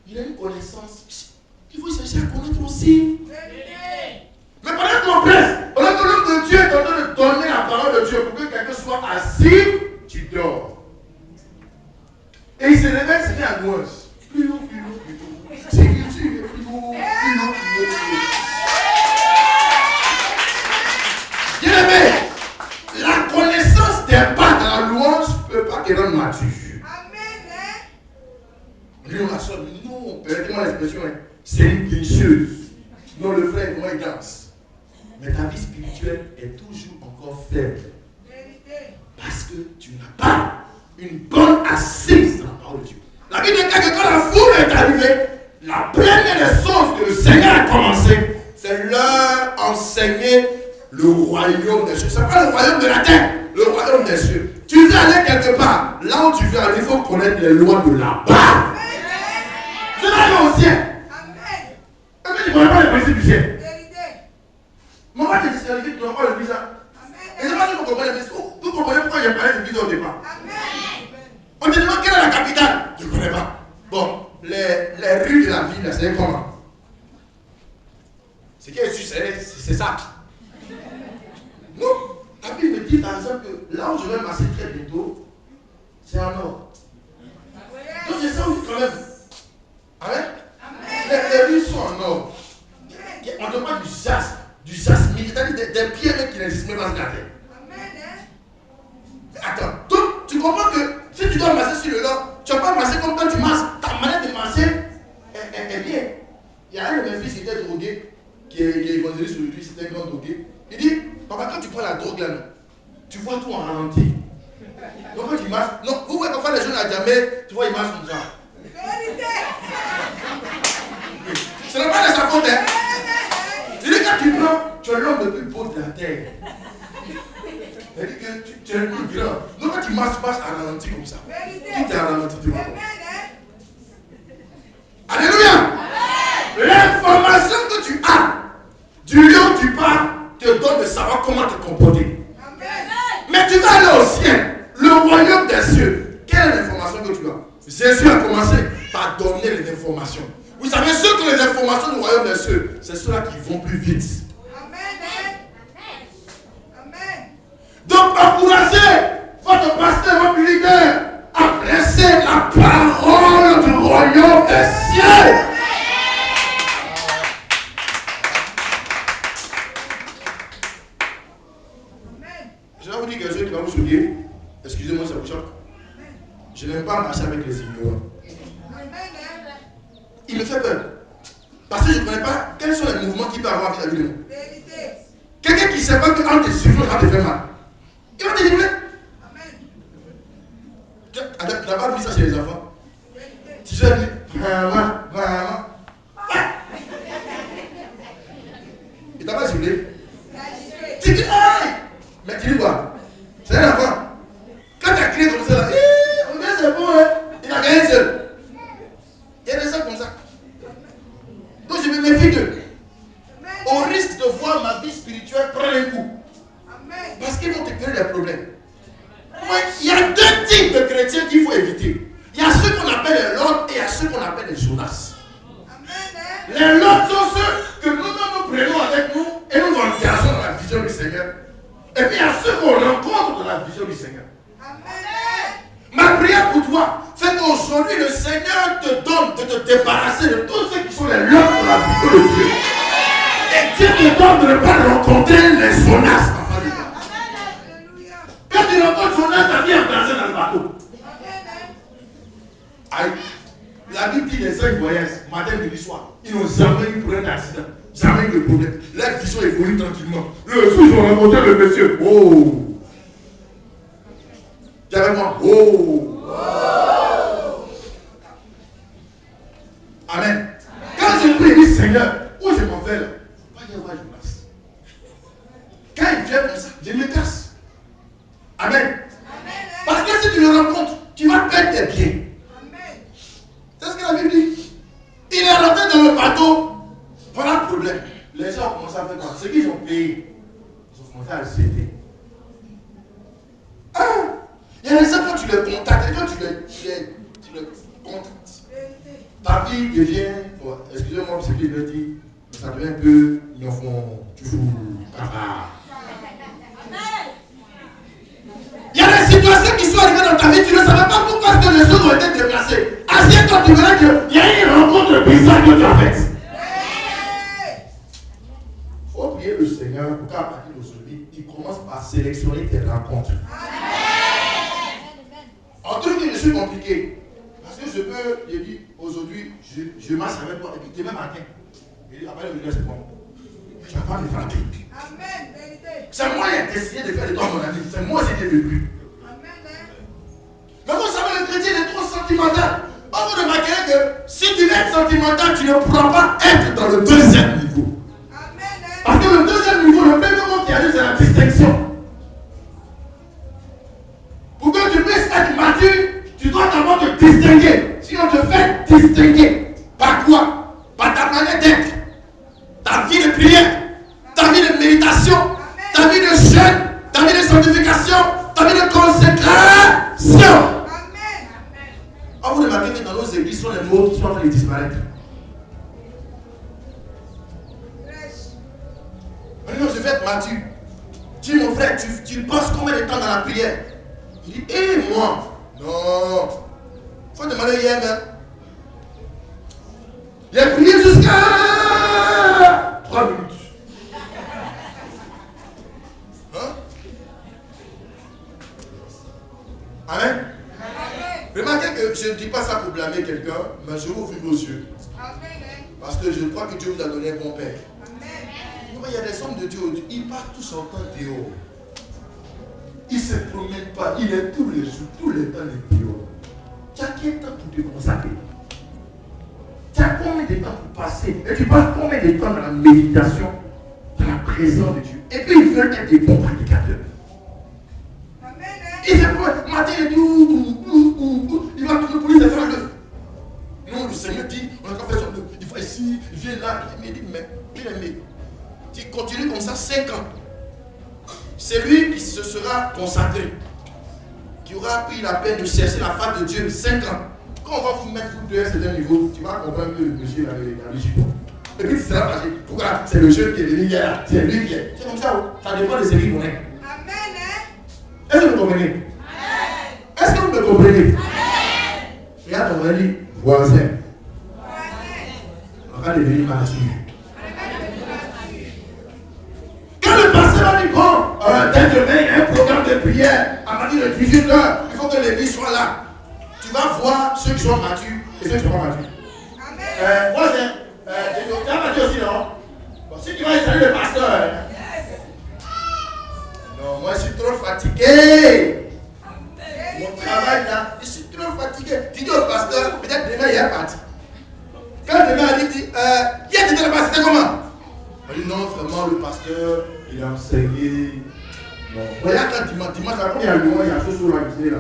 il a une connaissance. Il faut chercher à connaître aussi. Mais pendant qu'on presse, pendant que l'homme de Dieu est en train de donner la parole de Dieu pour que quelqu'un soit assis, tu dors. Et il se réveille, c'est à gauche. Plus haut, plus haut, plus haut. C'est plus haut, plus haut, plus haut. Bien aimé, la connaissance des pas dans la louange ne peut pas te rendre mature. Amen. Lui, on a ça, non, permettez-moi l'expression, c'est une guicheuse. Non, le frère, comment il danse. Mais ta vie spirituelle est toujours encore faible. Parce que tu n'as pas une bonne assise dans la parole de Dieu. La Bible dit que quand la foule est arrivée, la première des choses que le Seigneur a commencé, c'est leur enseigner le royaume des cieux. Ce n'est pas le royaume de la terre, le royaume des cieux. Tu veux aller quelque part, là où tu veux aller, il faut connaître les lois de là-bas. C'est là au ciel. Et puis tu ne connais pas les principes du ciel. Mon père te dit, c'est tu n'as pas le visa. Et c'est pas que vous comprenez, vous comprenez pourquoi j'ai parlé de visa au départ. On te demande quelle est la capitale. Je ne connais pas. Bon, les rues de la ville, c'est comment? Ce qui est sûr, c'est ça. Non, la Bible me dit par exemple que là où je vais masser très bientôt, c'est en or. Donc je sais où quand même. Amen. Les rues sont en or. On ne demande du jasmine, c'est-à-dire des pierres qui n'existent même pas sur la terre. Attends, donc tu comprends que si tu dois masser sur le or, tu ne vas pas masser comme quand tu masses. Ta manière de masser est bien. Il y a un de mes fils qui était drogué, qui est évangéliste aujourd'hui, c'était un grand drogué. Il dit, papa, quand tu prends la drogue là, tu vois tout en ralenti. Donc quand tu marches, non, vous voyez parfois les gens à jamais, tu vois, ils marchent comme ça. Ce n'est pas de sa faute, hein. Il dit quand tu prends, tu es l'homme le plus beau de la terre. Il dit que tu es le plus grand. Donc quand tu marches à ralenti comme ça. Tout est à ralenti, tu vois. Alléluia. L'information que tu as du lieu où tu pars te donne de savoir comment te comporter. Mais tu vas aller au ciel, le royaume des cieux. Quelle est l'information que tu as? Jésus a commencé par donner les informations. Vous savez, ceux qui ont les informations du royaume des cieux, c'est ceux-là qui vont plus vite. Donc, encouragez votre pasteur, votre leader à presser la parole du royaume des cieux. Je vais vous dire quelque chose qui va vous choquer. Excusez-moi, ça vous choque. Je n'aime pas marcher avec les ignorants. Il me fait peur. Parce que je ne connais pas quels sont les mouvements qu'il peut avoir avec la vie de moi. Quelqu'un qui ne sait pas que quand tu es suffisant, ça te fait mal. Il va te livrer. Tu n'as pas vu ça chez les enfants. Tu sais, vraiment. Il t'a pas ciblé. Tu dis, aïe! Mais tu dis quoi? C'est un enfant. Quand tu as crié comme ça, là, c'est bon, hein? Il n'a rien seul. Il y a des gens comme ça. Donc je me méfie d'eux. Au risque de voir ma vie spirituelle prendre un coup. Parce qu'ils vont te créer des problèmes. Ouais, il y a deux types de chrétiens qu'il faut éviter. Il y a ceux qu'on appelle les lords et il y a ceux qu'on appelle les Jonas. Les lords sont ceux que nous-mêmes nous prenons avec nous et nous engageons dans la vision du Seigneur. Et puis il y a ceux qu'on rencontre dans la vision du Seigneur. Ma prière pour toi, c'est qu'aujourd'hui le Seigneur te donne de te débarrasser de tous ceux qui sont les lords de la vision de Dieu. Et Dieu te donne de ne pas rencontrer les Jonas. Quand tu rencontres Jonas, ta vie est embrasée dans le bateau. Aïe. La Bible dit les 5 voyages, matin, midi, soir. Ils n'ont jamais eu pour un accident. Jamais eu de problème. Leur vision évolue tranquillement. Le jour, ils ont rencontré le monsieur. Oh! Tu es avec moi? Oh! Amen. Quand je prie, je dis Seigneur, où je m'en vais là? Pas y avoir Jonas. Quand il vient comme ça, je me casse. Amen. Parce que si tu le rencontres, tu vas perdre tes pieds. C'est ce que la Bible dit. Il est rentré dans le bateau. Voilà le problème. Les gens ont commencé à faire quoi? Ceux qu'ils ont payé, ils ont commencé à le céder. Ah! Il y a des gens quand tu les contactes, et quand tu les contactes, ta vie devient, oh, excusez-moi ce que je vais dire, mais ça devient un peu, ils en font toujours. Il y a des situations qui sont arrivées dans ta vie, tu ne savais pas pourquoi que les choses ont été déplacées. Assieds-toi, tu verras qu'il y a une rencontre bizarre que tu as faite. Il faut prier le Seigneur pour qu'à partir d'aujourd'hui, il commence par sélectionner tes rencontres. En tout cas, je suis compliqué. Parce que je dis, aujourd'hui, je marche avec toi, et puis demain matin, et après le c'est bon. Tu ne vas pas me frapper. Amen. C'est moi qui ai décidé de faire de toi mon ami. C'est moi qui ai le but. Mais vous savez, le chrétien est trop sentimental. On vous remarquerez que si tu es sentimental, tu ne pourras pas être dans le deuxième niveau. Parce que le deuxième niveau, le premier mot qui arrive, c'est la distinction. Pour que tu puisses être mature, tu dois d'abord te distinguer. Si on te fait distinguer, par quoi? Par ta manière d'être, ta vie de prière, ta vie de méditation, ta vie de jeûne, ta vie de sanctification, ta vie de consécration. On vous remarquez que dans nos églises, sont les mots qui sont en train de disparaître. Maintenant, je vais être mature. Dis mon frère, tu passes combien de temps dans la prière? Il dit, et moi? Non. Il faut demander hier même. J'ai prié jusqu'à 3 minutes. Hein? Amen. Remarquez que je ne dis pas ça pour blâmer quelqu'un, mais je vous ouvre vos yeux. Parce que je crois que Dieu vous a donné un bon père. Il y a des hommes de Dieu, ils partent tous en temps dehors. Ils ne se promènent pas, il est tous les jours, tous les temps les dehors. Tu as quel temps pour te consacrer? Tu as combien de temps pour passer? Et tu passes combien de temps dans la méditation, dans la présence de Dieu? Et puis ils veulent être des bons prédicateurs. Il se prend, matin il dit, il va tout le police et faire le. Non, le Seigneur dit, on a qu'à faire son œuvre. Il va ici, il vient là, il me dit, mais bien aimé, tu continues comme ça 5 ans. C'est lui qui se sera consacré, qui aura pris la peine de chercher la face de Dieu 5 ans. Quand on va vous mettre vous deux à un certain niveau, tu vas comprendre que le monsieur avait jupon. Et puis tu seras fâché. Pourquoi? C'est le jeune qui est venu hier, c'est lui qui est. C'est comme ça, ça dépend de ce qu'il connaît. Amen. Est-ce que vous comprenez? Est-ce que vous me comprenez? Regarde ton mari, voisin. On va devenir mature. Quand le pasteur va dire, bon, dès demain, il y a un programme prière à partir de 18h, il faut que l'église soit là. Tu vas voir ceux qui sont matures et ceux qui sont pas matures. Moi, tu as mature aussi, non? Bon, si tu vas installer le pasteur. Non, moi, je suis trop fatigué. Mon travail là, je suis trop fatigué. Tu dis au pasteur, peut-être demain il est parti. Quand demain il dit, hier tu étais là-bas, c'était comment? On dit non, vraiment le pasteur, il a enseigné. Bon, regarde quand dimanche, quand il y a le moment, il y a ce sur la visée là.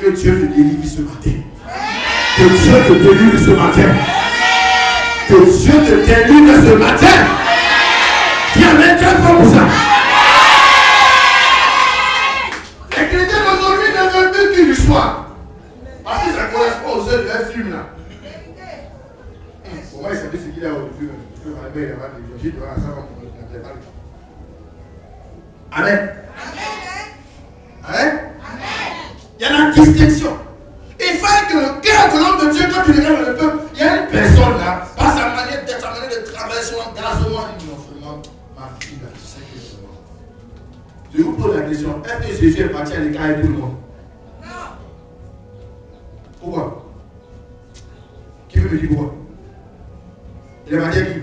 Que Dieu te délivre ce matin. Que Dieu te délivre ce matin. Que Dieu te délivre ce matin. Viens mettre un peu pour ça. Les chrétiens d'aujourd'hui ne veulent plus qu'il lui soit. Parce que ça correspond aux œuvres d'un film là. Pour moi, il savait ce qu'il a au-dessus. Je peux m'arriver, il y a des logiques, ça va me pas. Amen. Amen. Il y a la distinction. Il faut que le cœur de l'homme de Dieu, quand tu regardes le peuple, il y a une personne là, par sa manière d'être, sa manière de travailler, son engagement, il dit non, vraiment, ma fille là, tu sais que c'est moi. Je vous pose la question, est-ce que Jésus est parti à l'écart avec tout le monde? Non. Pourquoi? Qui veut me dire pourquoi? Il est parti à qui?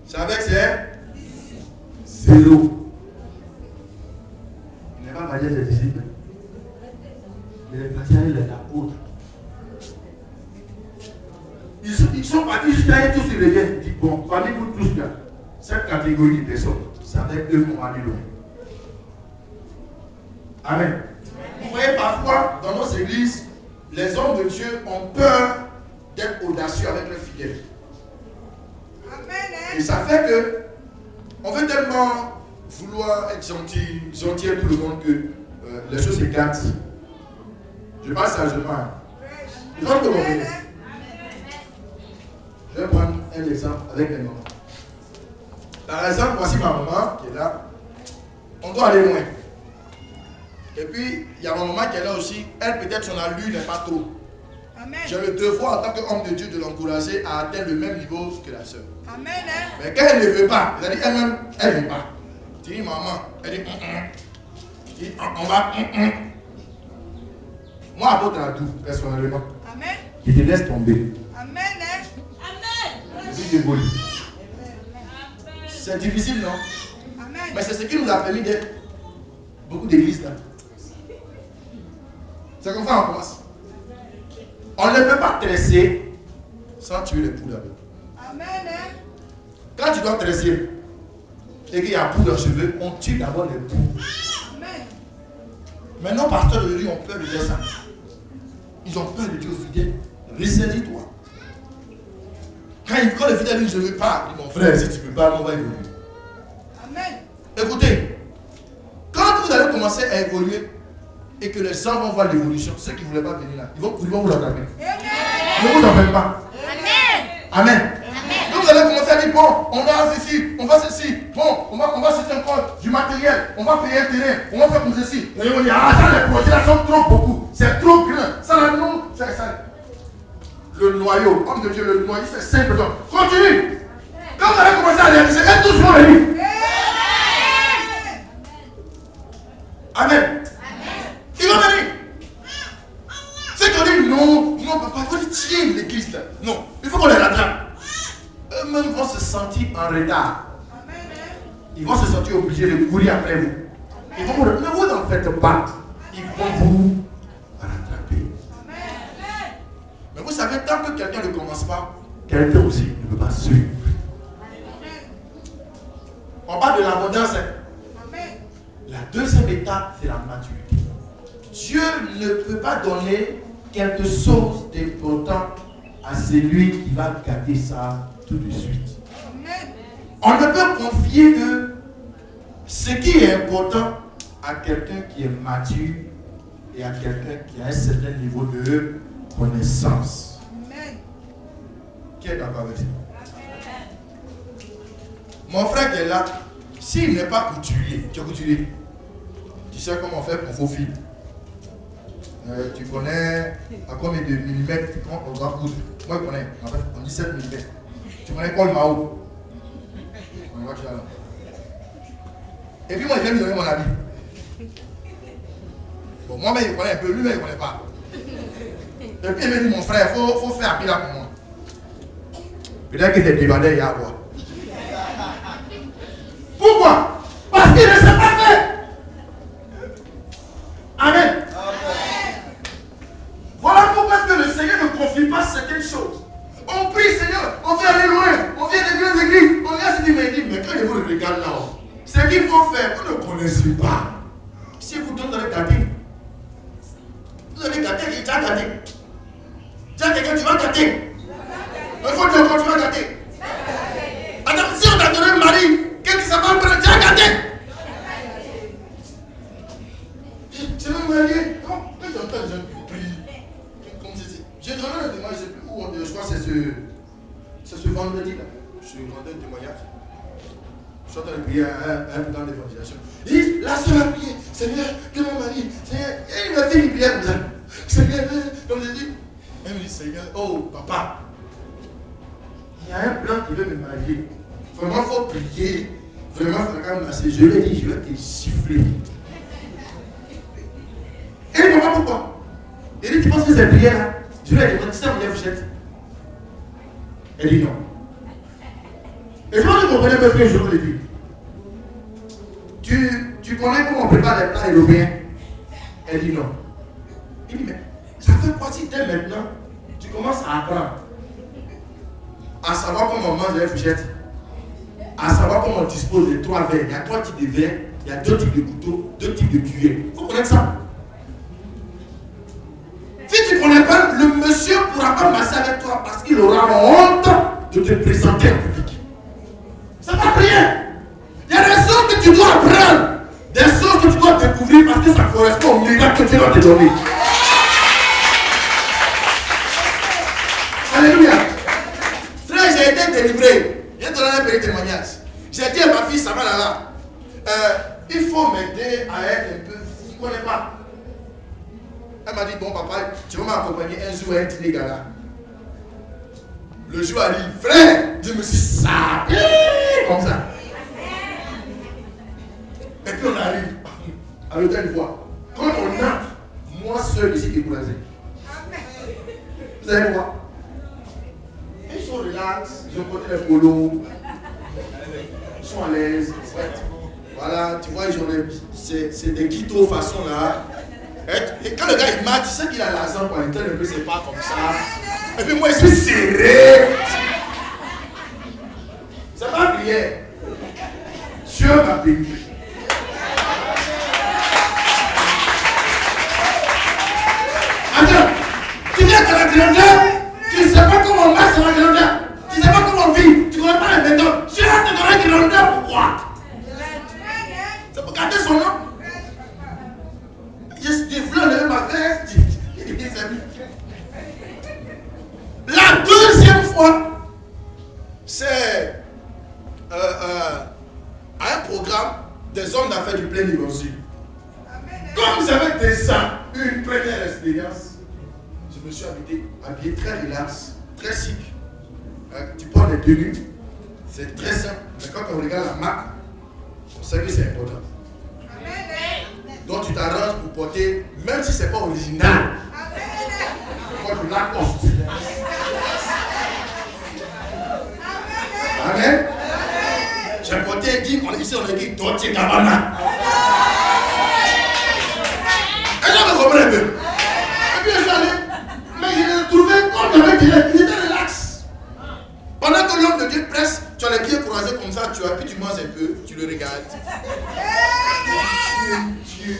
C'est avec ses zéro. Il n'est pas parti à ses disciples. Il est parti avec les apôtres. Ils sont partis juste à tous sur les gars. Ils disent bon, parmi vous tous là, cette catégorie de personnes, c'est avec eux qu'on va aller loin. Amen. Vous voyez, parfois, dans nos églises, les hommes de Dieu ont peur d'être audacieux avec leurs fidèles. Et ça fait que on veut tellement vouloir être gentil à tout le monde que les choses s'écartent. Je parle sérieusement. Je vais prendre un exemple avec mes mamans. Par exemple, voici ma maman qui est là. On doit aller loin. Et puis, il y a ma maman qui est là aussi. Elle, peut-être son allure n'est pas trop. J'ai le devoir en tant qu'homme de Dieu de l'encourager à atteindre le même niveau que la sœur. Amen. Mais quand elle ne veut pas, elle dit elle-même, elle ne veut pas. Tu dis maman, elle dit Tu dis on va Moi, apôtre Adou, personnellement, Amen. je te laisse tomber. Amen. Je suis dévolu. C'est difficile, non? Amen. Mais c'est ce qui nous a permis d'être beaucoup d'églises là. C'est comme ça on commence. On ne peut pas tresser sans tuer les poules avec. Amen. Quand tu dois tresser et qu'il y a poules dans les cheveux, on tue d'abord les poules. Amen. Maintenant, pasteurs de lui ont peur de dire ça. Ils ont peur de dire aux fidèles, ressaisis-toi. Quand le fidèle dit je ne veux pas, il dit mon frère, si tu ne veux pas, on va évoluer. Amen. Écoutez, quand vous allez commencer à évoluer et que les gens vont voir l'évolution, ceux qui ne voulaient pas venir là, ils vont vous attraper. Ne vous en faites pas. Amen. Amen. Donc vous allez commencer à dire, bon, on va ceci, on va ceci, bon, on va acheter encore du matériel, on va payer un terrain, on va faire comme ceci. Et on dit, ah, ça, les projets là sont trop beaucoup, c'est trop grand. Ça là, non, c'est ça. Le noyau, homme de Dieu, le noyau, c'est 5 personnes. Continue. Quand vous allez commencer à réaliser, elles tous vont venir. Amen. Ils vont venir. Ceux qui ont dit non, non, papa, il faut tirer l'église là. Non, il faut qu'on les rattrape. Eux-mêmes vont se sentir en retard. Ils vont se sentir obligés de courir après vous. Ils vont vous, ne vous en faites pas. Ils vont vous rattraper. Mais vous savez, tant que quelqu'un ne commence pas, quelqu'un aussi ne peut pas suivre. On parle de l'abondance. La deuxième étape, c'est la maturité. Dieu ne peut pas donner quelque chose d'important à celui qui va garder ça tout de suite. On ne peut confier que ce qui est important à quelqu'un qui est mature et à quelqu'un qui a un certain niveau de connaissance. Qui est d'accord avec ça? Mon frère qui est là, s'il n'est pas couturier, tu es couturier, tu sais comment on fait pour vos fils. Tu connais à combien de millimètres on doit coudre. Moi je connais, en fait, on dit 7 millimètres. Tu connais Paul Mao? On va là. Et puis moi, je viens lui donner mon avis. Bon, moi-même, il connaît un peu, lui-même, il ne connaît pas. Et puis il me dit, mon frère, il faut faire appel là pour moi. Peut-être qu'il était débandé hier, quoi. Pourquoi? Parce qu'il ne sait pas faire. Amen. Voilà pourquoi que le Seigneur ne confie pas certaines choses. On prie, Seigneur, on vient aller loin, on vient des grandes églises, on vient se dire, mais quand je vous regarde là-haut, ce qu'il faut faire, vous ne connaissez pas. Si vous donnez, vous allez gâter. Vous allez gâter, il t'a gâté. Tiens, quelqu'un, tu vas gâter. Il faut dire encore, tu vas gâter. Attends, si on t'a donné un mari, quelqu'un qui s'appelle prendre, tu vas gâter. Je vais me marier. Non, quand j'entends les gens qui prient, comme c'est. J'ai donné un témoignage, je ne sais plus où, je crois que c'est ce vendredi-là. Je suis rendu un témoignage. Je suis en train de prier à un peu dans l'évangélisation. Et la soeur a prié, Seigneur, que mon mari, Seigneur, et il m'a fait une prière comme ça. Seigneur, comme je dis, elle me dit, Seigneur, oh papa, il y a un blanc qui veut me marier. Vraiment, il faut prier. Vraiment, il faut quand même masser. Je lui ai dit, je vais te siffler. Et il ne comprend pas pourquoi. Il dit, tu penses que c'est prière là? Je lui ai demandé, c'est mon fourchette. Elle dit non. Et je pense que vous comprenez un peu ce que je vous dis. Tu connais comment on prépare les plats européens? Elle dit non. Il dit, mais ça fait quoi si dès maintenant, tu commences à apprendre à savoir comment on mange les fourchettes, à savoir comment on dispose des 3 verres. Il y a 3 types de verres, il y a 2 types de couteaux, 2 types de cuillères. Il faut connaître ça. Si tu ne connais pas, le monsieur ne pourra pas masser avec toi parce qu'il aura honte de te présenter en public. Ça va rien. Il y a des choses que tu dois apprendre, des choses que tu dois découvrir parce que ça correspond au miracle que Dieu va te donner. Alléluia. Frère, j'ai été délivré. J'ai donné un petit témoignage. J'ai dit à ma fille, ça va là. Il faut m'aider à être un peu. Tu ne connais pas. Elle m'a dit, bon papa, tu vas m'accompagner un jour à un dîner gala. Le jour arrive, frère, je me suis sapé comme ça. Et puis on arrive à l'hôtel une fois. Quand on entre, moi seul ici découragé. Vous allez voir. Ils sont relax, ils ont porté les polos, ils sont à l'aise. Voilà, tu vois, ils ont c'est des guitos façon là. Et quand le gars il marche, tu sais qu'il a l'argent pour entrer un peu, c'est pas comme ça. Et puis moi je suis serré. C'est pas prière. Dieu m'a béni. Attends, tu viens à la grandeur, tu ne sais pas comment on marche sur la grandeur, tu ne sais pas comment on vit, tu ne connais pas la méthode. Tu vas te donner la grandeur, pourquoi? C'est pour garder son nom. Je voulais enlever ma veste. La deuxième fois, c'est un programme des hommes d'affaires du plein niveau aussi. Comme j'avais déjà une première expérience, je me suis habillé très relax, très chic. Tu portes des tenues, c'est très simple. Mais quand on regarde la marque, on sait que c'est important. Donc tu t'arranges pour porter, même si ce n'est pas original, tu portes du Lacoste. Amen. J'ai porté un guide, ici on a dit Dolce Gabbana. Et je me comprends un peu. Et puis je suis allé, mais je l'ai trouvé comme avec il était relax. Pendant que l'homme de Dieu presse, tu as les pieds croisés comme ça, tu as, puis tu manges un peu, tu le regardes. Dieu.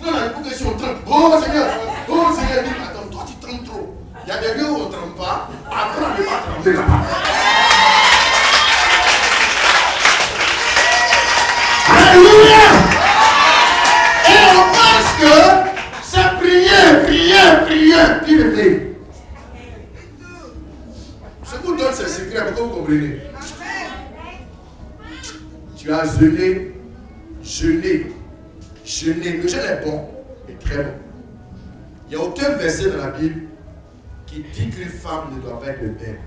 Non, il faut que si on trempe. Oh Seigneur, dis, attends, toi tu trempes trop. Il y a des lieux où on ne trempe pas, après on ne peut pas tremper là-bas. Alléluia! Et on pense que c'est prière, qui le fait. Je vous donne ces secrets pour que vous compreniez. Tu as jeûné. Le jeûne est bon et très bon. Il n'y a aucun verset dans la Bible qui dit qu'une femme ne doit pas être de père.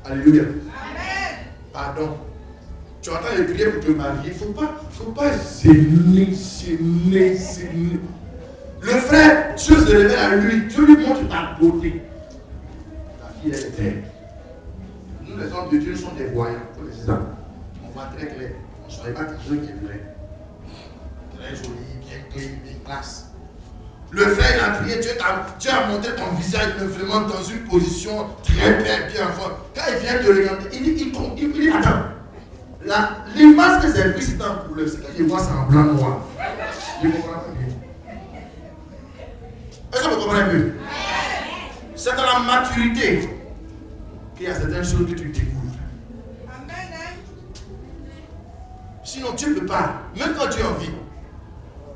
Alléluia. Pardon. Tu es en train de prier pour te marier. Il ne faut pas gêner. Le frère, Dieu se révèle à lui. Dieu lui montre ta beauté. Ta fille, elle est belle. Nous, les hommes de Dieu, sommes des voyants. On voit très clair. On ne savait pas quelque chose qui est vrai. Très joli, bien clean, bien classe. Le frère, il a prié. Dieu a montré ton visage vraiment dans une position très belle, bien forte. Quand il vient te regarder, il dit attends. L'image que j'ai vue, c'est en couleur. C'est que je vois ça en blanc noir. Je ne comprends pas bien. Est-ce que vous comprenez un peu? C'est dans la maturité qu'il y a certaines choses que tu découvres. Amen. Sinon, Dieu ne peut pas. Même quand tu es en vie.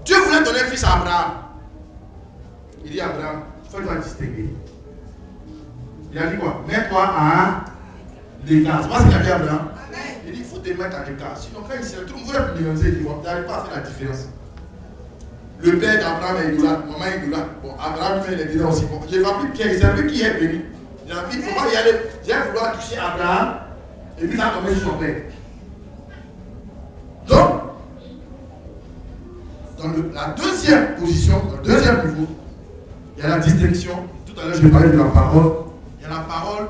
Dieu voulait donner un fils à Abraham. Il dit à Abraham, fais-toi distinguer. Il a dit quoi? Mets-toi à l'écart. C'est pas ce qu'il a dit à Abraham. Il dit, il faut te mettre à l'écart. Sinon, quand il se retrouve, vous êtes nuancé, il n'arrive pas à faire la différence. Le père d'Abraham est idolâtre, maman est idolâtre. Bon, Abraham, il est dedans aussi. Bon, j'ai pas vu Pierre, il savait qui est venu. Il a dit, il ne faut pas y aller. J'ai vouloir toucher Abraham, et puis ça a tombé sur son père. Donc, dans la deuxième position, dans le deuxième niveau, il y a la distinction. Tout à l'heure, je parlais de la parole. Il y a la parole,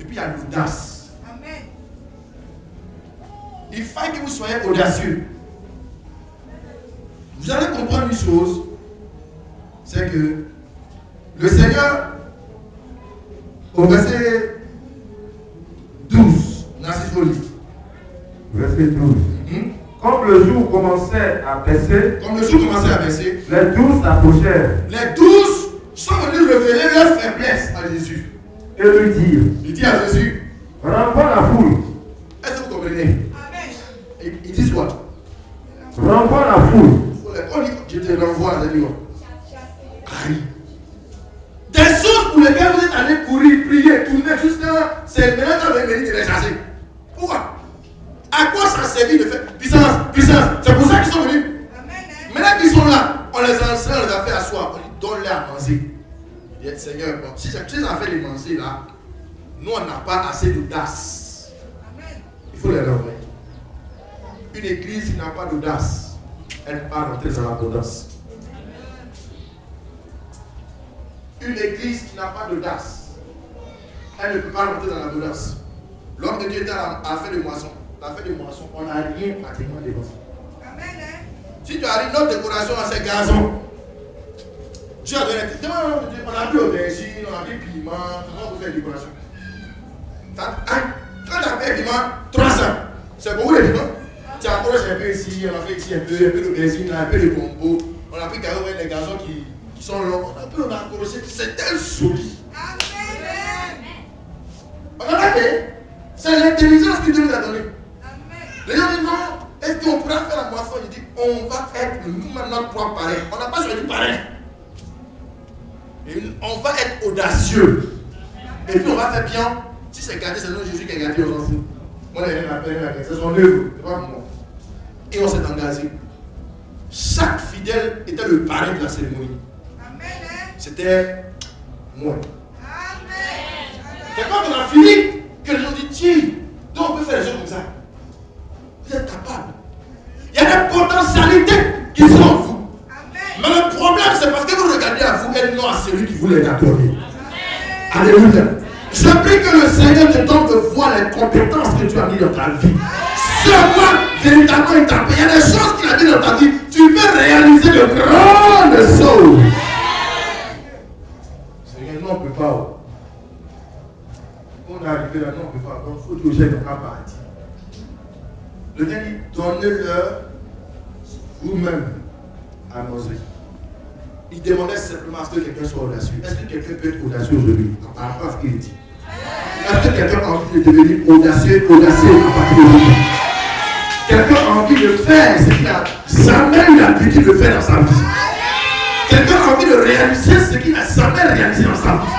et puis il y a l'audace. Amen. Il faut que vous soyez audacieux. Vous allez comprendre une chose, c'est que le Seigneur, au verset 12, Narcisse Oli. Verset 12. Comme le jour commençait à baisser, les 12 s'approchèrent. Les 12 sont venus révéler leur faiblesse à Jésus. Et lui dirent, Il dit à Jésus, renvoie la foule. est-ce que vous comprenez? Ils disent quoi? Renvoie la foule. Je te renvoie, des choses pour lesquelles vous êtes allés courir, prier, tourner jusqu'à. C'est maintenant qu'on va venir te les chasser. Pourquoi? À quoi ça servit de faire puissance? C'est pour ça qu'ils sont venus. Maintenant qu'ils sont là, on les enseigne, on les a fait asseoir. On dit donne-les à manger. Il dit Seigneur, bon, si c'est ça fait les manger là, nous on n'a pas assez d'audace. Il faut les renvoyer. Une église qui n'a pas d'audace, elle ne peut pas rentrer dans la l'audace. Une église qui n'a pas d'audace, elle ne peut pas rentrer dans la l'audace. L'homme de Dieu était à la fête de moisson. La fête de moisson, on n'a rien pratiquement devant. Si tu arrives, notre décoration, c'est gazon. Dieu a donné. On a pris aubergine, on a pris piment, comment vous faites la décoration? Quand tu as fait piment, 300. C'est beaucoup de piment. Tu as approché un peu ici, on a fait ici un peu d'aubergine, un peu de combo. On a pris carrément les gazons qui sont longs. On a accroché, c'était joli. On a fait. C'est l'intelligence que Dieu nous a donnée. Les gens disent non, est-ce qu'on pourra faire la moisson? Il dit on va être nous-mêmes notre propre pareil. On n'a pas choisi pareil. On va être audacieux. Et puis on va faire bien. Si c'est gâté, c'est nous Jésus qui est gâté, on s'en fout. Moi, il y a rien, c'est son œuvre, c'est pas moi. Et on s'est engagé. Chaque fidèle était le parrain de la cérémonie. C'était moi. C'est quand on a fini que les gens disent tiens, donc on peut faire les choses comme ça. Vous êtes capable. Il y a des potentialités qui sont en vous. Mais le problème, c'est parce que vous regardez à vous et non à celui qui vous les a donnés. Alléluia. Je prie que le Seigneur te donne de voir les compétences que tu as mis dans ta vie. Seulement, véritablement, il t'a payé. Il y a des choses qu'il a dit dans ta vie. Tu peux réaliser de grandes choses. Seigneur, non, on ne peut pas. On est arrivé là, non, on ne peut pas. Donc, il faut toujours être à partir. Le Seigneur dit, donnez-leur vous-même à manger. Il demandait simplement à ce que quelqu'un soit audacieux. Est-ce que quelqu'un peut être audacieux aujourd'hui par rapport à ce qu'il dit? Est-ce que quelqu'un a envie de devenir audacieux à partir d'aujourd'hui? Quelqu'un a envie de faire ce qu'il n'a jamais eu l'habitude de faire dans sa vie. Quelqu'un a envie de réaliser ce qu'il n'a jamais réalisé dans sa vie.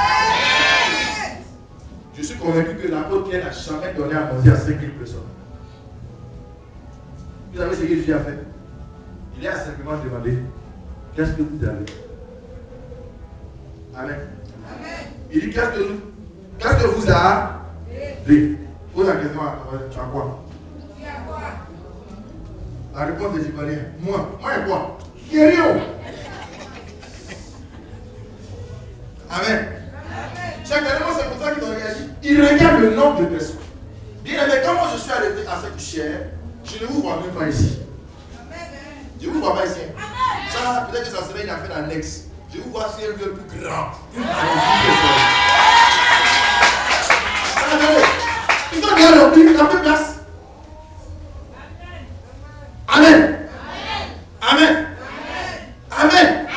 Je suis convaincu que l'apôtre Pierre n'a jamais donné à manger à 5000 personnes. Vous savez ce que Jésus a fait? Il a simplement demandé, qu'est-ce que vous avez? Amen. Il dit, qu'est-ce que vous avez? Pose la question à tu as quoi? La réponse des Ivoiriens. Moi et quoi? Guerrier. Amen. Chaque année, c'est pour ça qu'ils ont réagi. Ils regardent le nombre de personnes. Bien, mais quand moi je suis arrivé à cette chair, je ne vous vois même pas ici. Je ne vous vois pas ici. Ça, peut-être que ça serait une affaire annexe. Je vous vois sur un lieu plus grand. Ils ont déjà rempli la même place. Amen. Amen. Amen.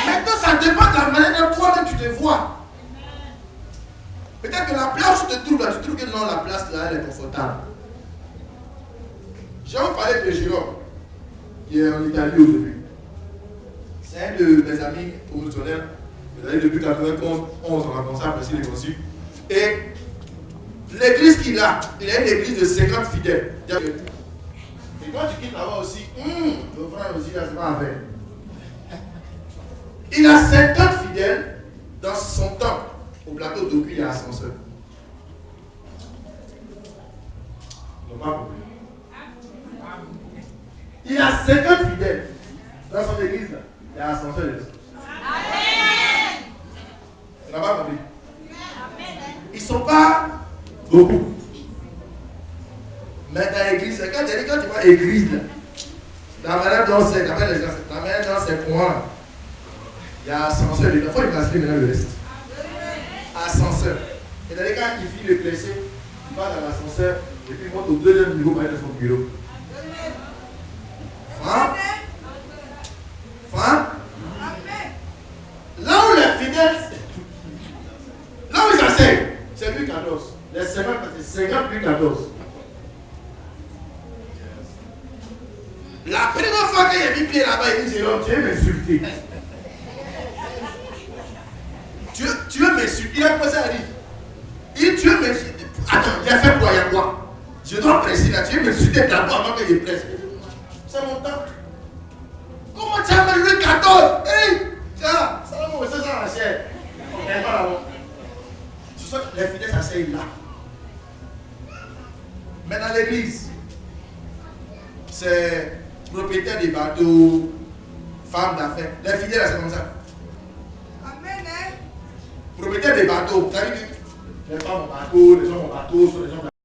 Maintenant, ça dépend de la manière dont toi-même tu te vois. Peut-être que la place où tu te trouves là, tu trouves que non, la place là, elle est confortable. Je vais vous parler de Jérôme, qui est en Italie aujourd'hui. C'est un de mes amis promotionnels. Mes amis depuis 91, on rencontre ça, après les conçus. Et l'église qu'il a, il a une église de 50 fidèles. Et quand tu quittes là-bas aussi, le frère aussi, là, c'est pas avec. Il a 50 fidèles dans son temple. Au plateau d'Oku, il y a ascenseur. Ils n'ont pas compris. Il a 50 fidèles dans son église. Là. Il y a ascenseur. Tu n'as pas compris. Ils ne sont pas beaucoup. Mais dans l'église, quand tu vois l'église, la manière dont c'est, la manière dont c'est courant, il y a ascenseur. Il faut imaginer maintenant le reste. Ascenseur. Et dans les cas qui finit le blessé, il va dans l'ascenseur et puis il monte au deuxième niveau pour aller dans son bureau. Là où les fidèles, là où ils enseignent, c'est Louis XIV. Les 50, c'est 50 Louis XIV. La première fois qu'il a mis pied là-bas, il dit Jérôme, tu veux m'insulter. Tu veux m'insulter. Il a posé à dire. Il tu veux m'insulter. Attends, il a fait quoi? Il y a quoi? Je dois presser là. Tu veux m'insulter d'abord avant que je presse. C'est mon temps. Comment tu as mis Louis XIV? Hey! Tiens, ça va me c'est ça la chair. Elle va là-bas. Tu sais que les fidèles s'asseyent là. Mais dans l'église, c'est propriétaire des bateaux, femmes d'affaires. Les fidèles, c'est comme ça. Amen. Propriétaire des bateaux. C'est-à-dire que les femmes ont bateau, les hommes ont bateau, sont les gens